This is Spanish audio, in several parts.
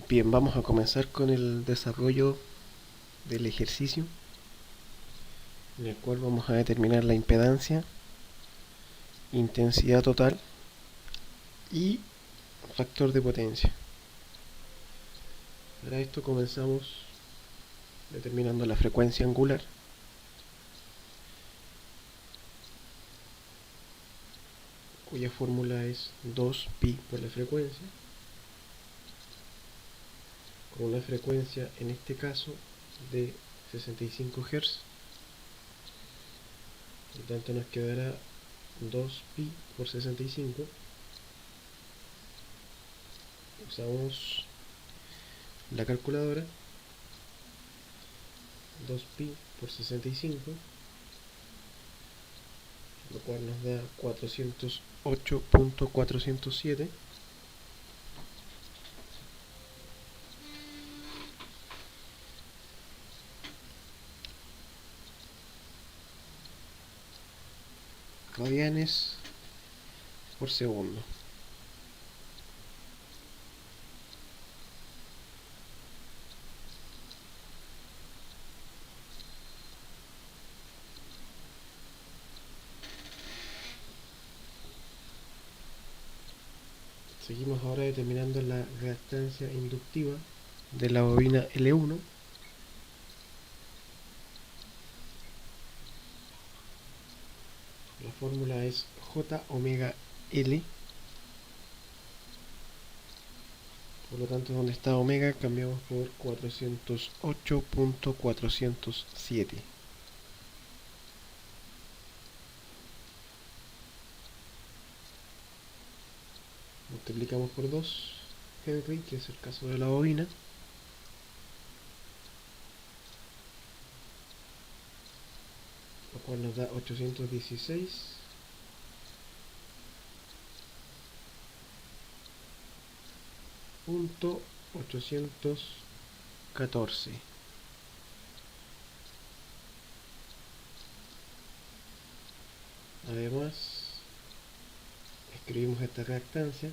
Bien, vamos a comenzar con el desarrollo del ejercicio, en el cual vamos a determinar la impedancia, intensidad total y factor de potencia. Para esto comenzamos determinando la frecuencia angular, cuya fórmula es 2pi por la frecuencia, con una frecuencia en este caso de 65 Hz. Por lo tanto nos quedará 2pi por 65. Usamos la calculadora. 2pi por 65, lo cual nos da 408.407. radianes por segundo. Seguimos ahora determinando la reactancia inductiva de la bobina L1. La fórmula es J omega L. Por lo tanto, donde está omega cambiamos por 408.407. Multiplicamos por 2 Henry, que es el caso de la bobina. Lo cual nos da 816.814. Además, escribimos esta reactancia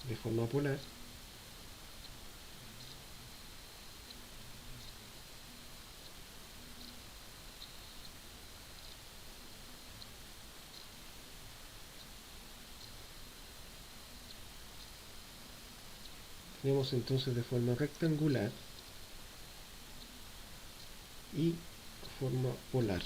de forma polar, tenemos entonces de forma rectangular y forma polar.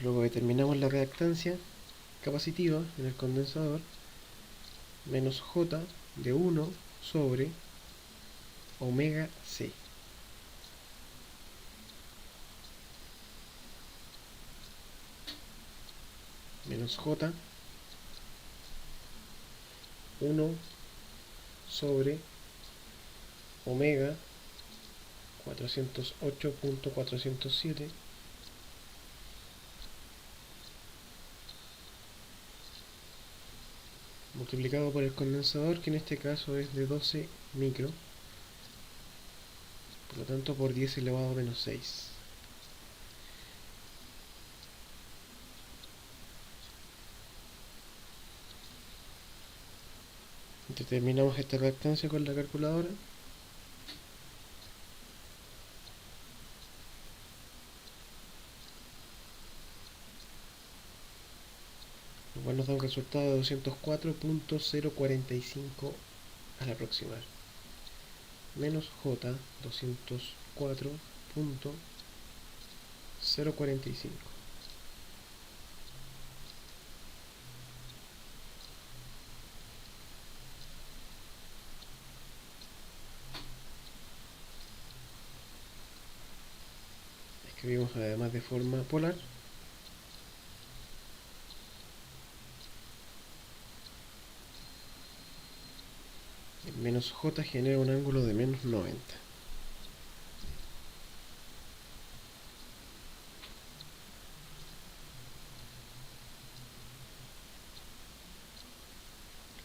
Luego determinamos la reactancia capacitiva en el condensador, menos J de 1 sobre omega C. Menos J 1 sobre omega 408.407 multiplicado por el condensador, que en este caso es de 12 micro, por lo tanto por 10 elevado a menos 6. Determinamos esta reactancia con la calculadora. Lo cual nos da un resultado de 204.045 al aproximar. Menos J 204.045. Escribimos además de forma polar. El menos J genera un ángulo de menos 90.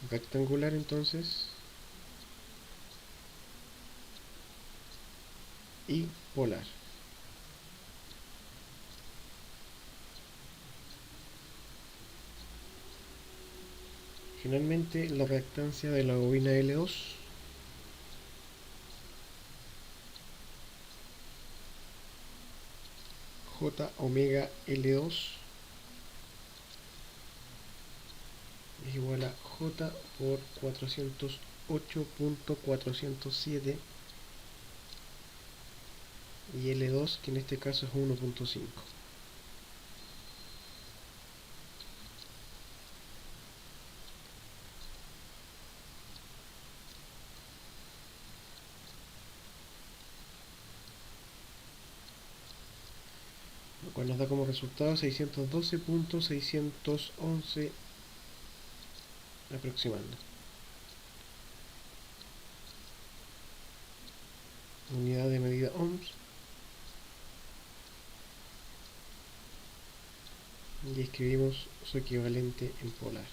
Rectangular entonces y polar. Finalmente, la reactancia de la bobina L2 J omega L2 es igual a J por 408.407 y L2, que en este caso es 1.5. Lo cual nos da como resultado 612.611 aproximando. Unidad de medida ohms. Y escribimos su equivalente en polar.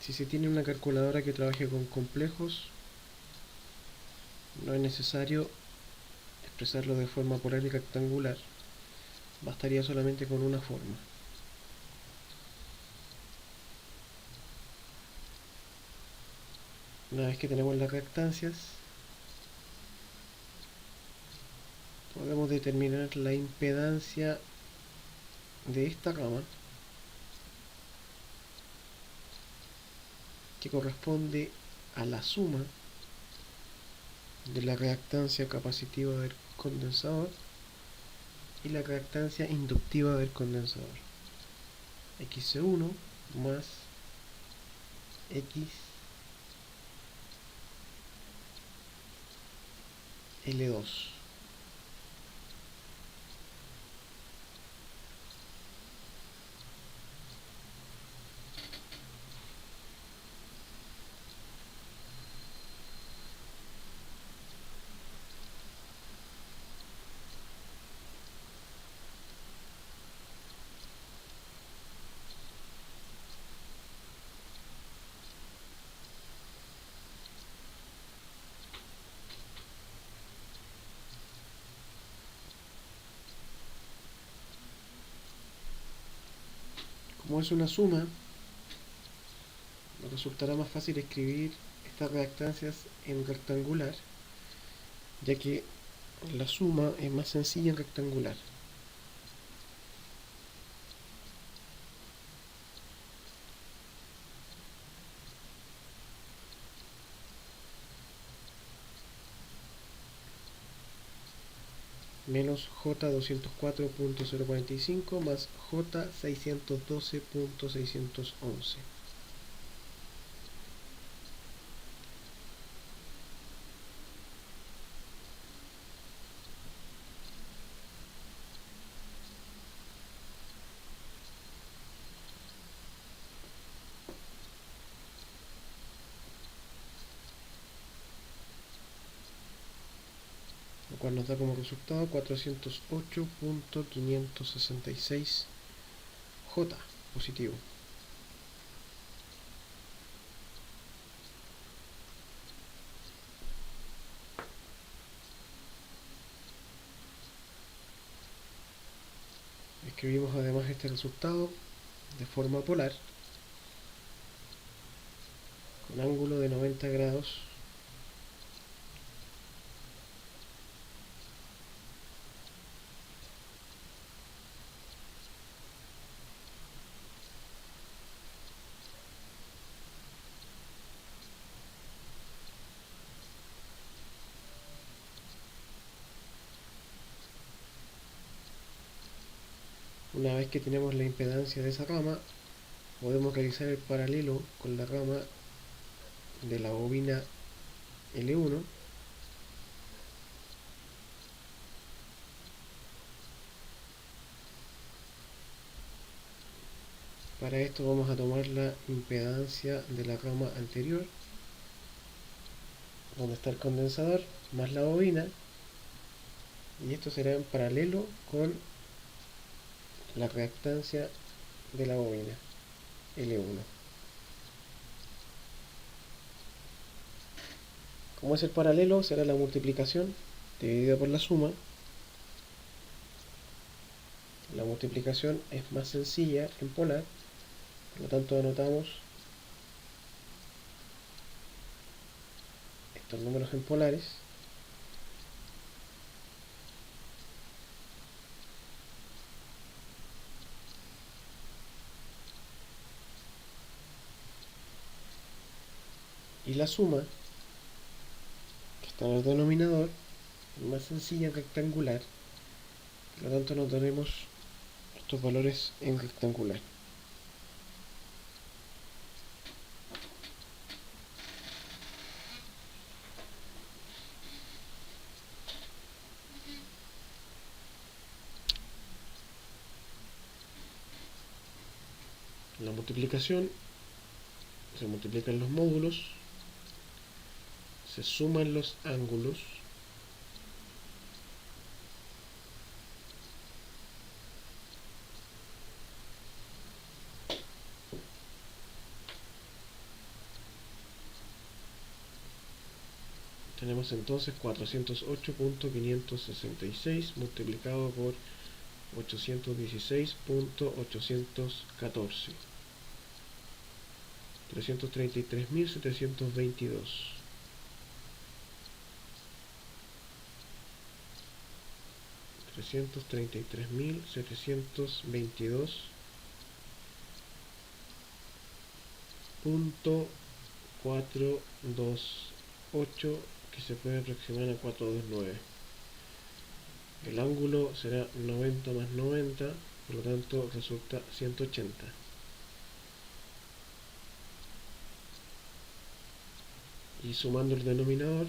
Si se tiene una calculadora que trabaje con complejos, no es necesario expresarlo de forma polar y rectangular, bastaría solamente con una forma. Una vez que tenemos las reactancias, podemos determinar la impedancia de esta rama, que corresponde a la suma de la reactancia capacitiva del condensador y la reactancia inductiva del condensador. XC1 más X L2. Como es una suma, nos resultará más fácil escribir estas reactancias en rectangular, ya que la suma es más sencilla en rectangular. Menos J204.045 más J612.611. Lo cual nos da como resultado 408.566 J positivo. Escribimos además este resultado de forma polar, con ángulo de 90 grados Una vez que tenemos la impedancia de esa rama, podemos realizar el paralelo con la rama de la bobina L1. Para esto vamos a tomar la impedancia de la rama anterior, donde está el condensador, más la bobina, y esto será en paralelo con la reactancia de la bobina, L1. Como es el paralelo, será la multiplicación dividida por la suma. La multiplicación es más sencilla en polar, por lo tanto anotamos estos números en polares. Y la suma, que está en el denominador, es más sencilla en rectangular, por lo tanto anotaremos estos valores en rectangular. En la multiplicación se multiplican los módulos, se suman los ángulos, tenemos entonces 408.566 multiplicado por 816.814, 333.722. 333.722.428, que se puede aproximar a 429. El ángulo será 90 más 90, por lo tanto resulta 180. Y sumando el denominador,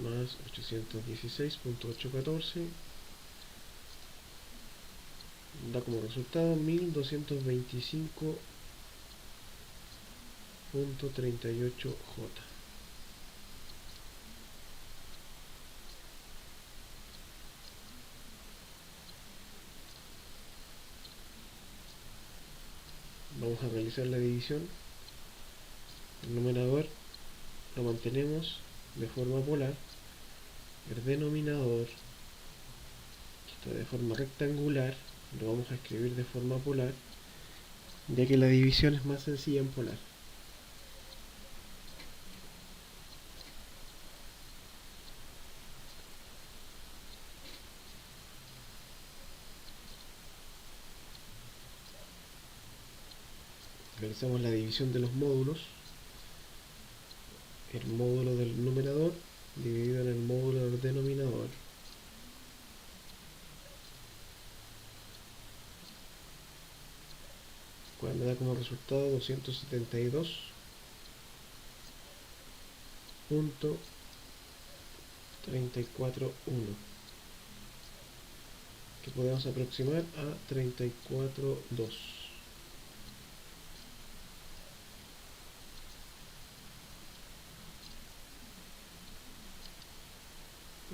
más 816.814, da como resultado 1225.38J. Vamos a realizar la división. El numerador lo mantenemos de forma polar. El denominador, que está de forma rectangular, lo vamos a escribir de forma polar, ya que la división es más sencilla en polar. Realizamos la división de los módulos. El módulo del numerador dividido en el módulo del denominador. Cual me da como resultado 272.341, que podemos aproximar a 34.2.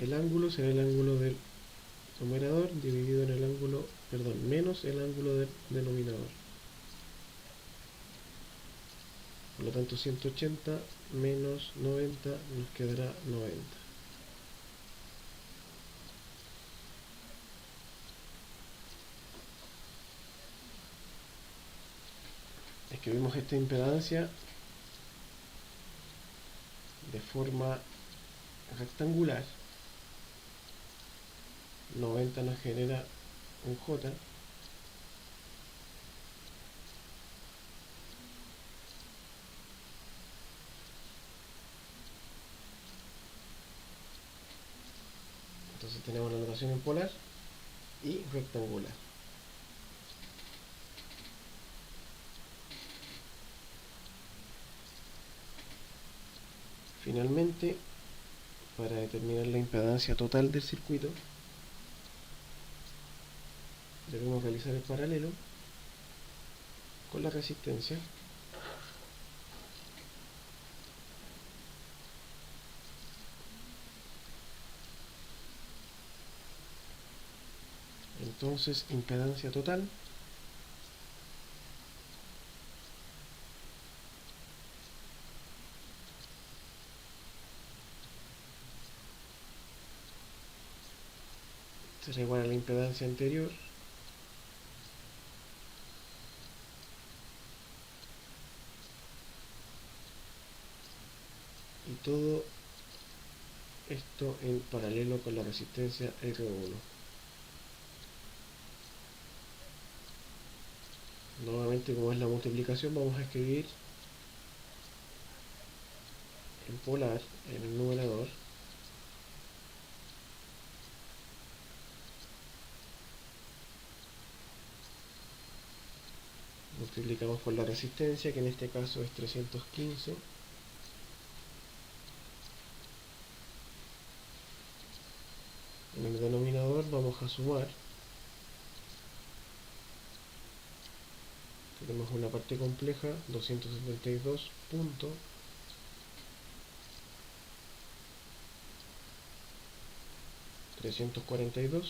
El ángulo será el ángulo del numerador dividido en el ángulo, perdón, menos el ángulo del denominador. Por lo tanto, 180 menos 90 nos quedará 90. Escribimos esta impedancia de forma rectangular. 90 nos genera un J. Entonces tenemos la notación en polar y rectangular. Finalmente, para determinar la impedancia total del circuito, debemos realizar el paralelo con la resistencia. Entonces, impedancia total será igual a la impedancia anterior y todo esto en paralelo con la resistencia R1. Nuevamente, como es la multiplicación, vamos a escribir en polar en el numerador multiplicamos por la resistencia, que en este caso es 315, en el denominador vamos a sumar, tenemos una parte compleja, 272.342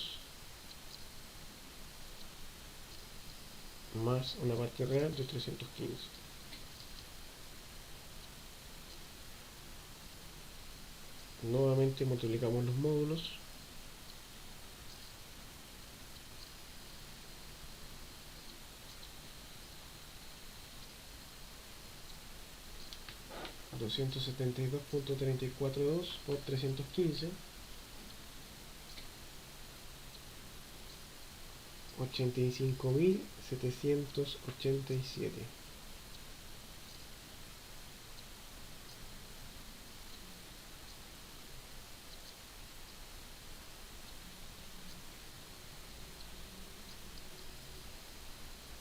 más una parte real de 315. Nuevamente multiplicamos los módulos, $272.342 por 315, 85.787.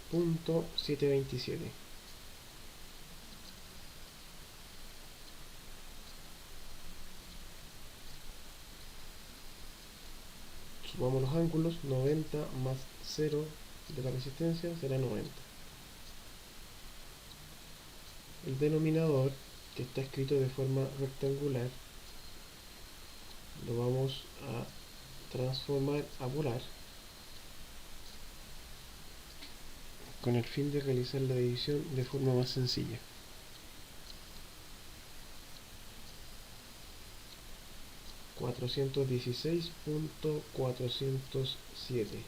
Punto 727. Sumamos los ángulos, 90 más 0 de la resistencia será 90. El denominador, que está escrito de forma rectangular, lo vamos a transformar a polar con el fin de realizar la división de forma más sencilla. 416.407.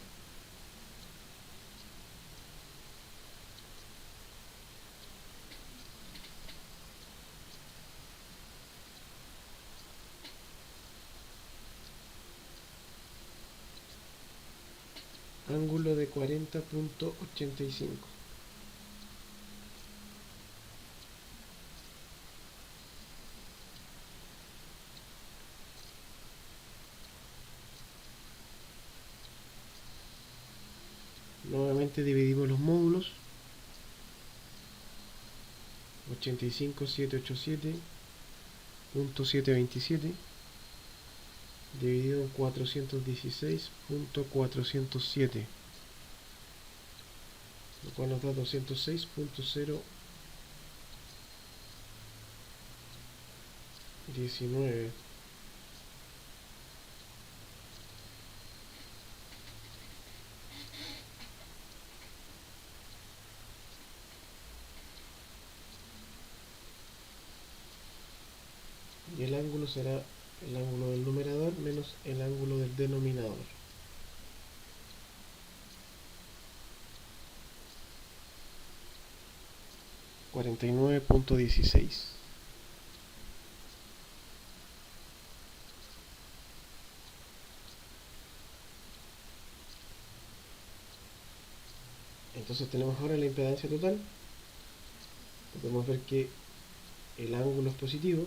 Ángulo de 40.85. Nuevamente dividimos los módulos, 85.787.727 dividido en 416.407, lo cual nos da 206.019. Y el ángulo será el ángulo del numerador menos el ángulo del denominador. $49.16. Entonces tenemos ahora la impedancia total. Podemos ver que el ángulo es positivo.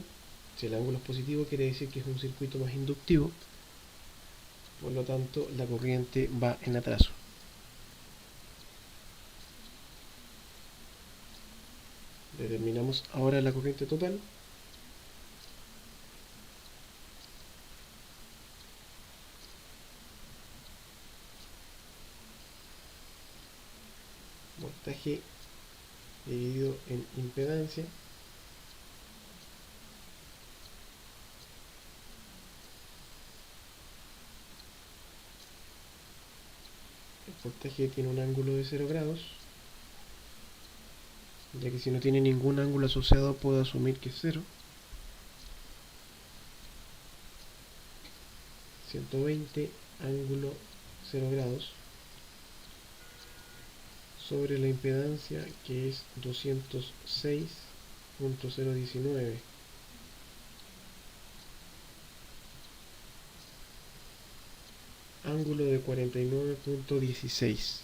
Si el ángulo es positivo, quiere decir que es un circuito más inductivo. Por lo tanto, la corriente va en atraso. Determinamos ahora la corriente total. Voltaje dividido en impedancia. porcentaje tiene un ángulo de 0 grados, ya que si no tiene ningún ángulo asociado puedo asumir que es 0. 120 ángulo 0 grados sobre la impedancia, que es 206.019. Ángulo de 49.16.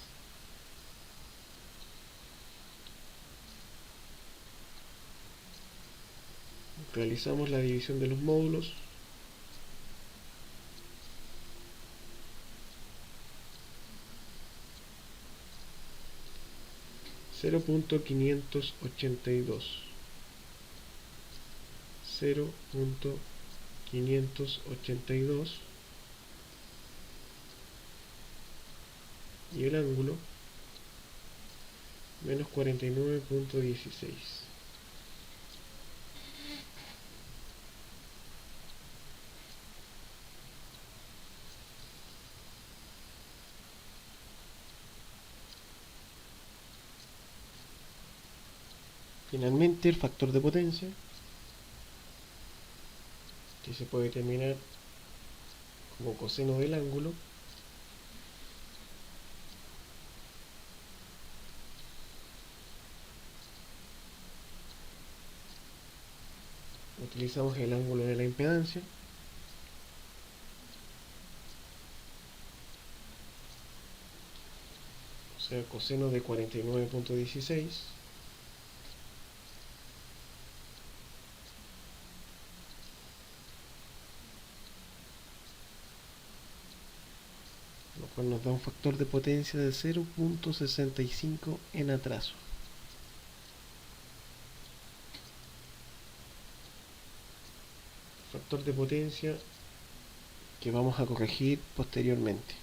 Realizamos la división de los módulos. $0.582 y el ángulo menos 49.16. Finalmente, el factor de potencia, que se puede determinar como coseno del ángulo, utilizamos el ángulo de la impedancia, o sea, coseno de 49.16, lo cual nos da un factor de potencia de 0.65 en atraso. Factor de potencia que vamos a corregir posteriormente.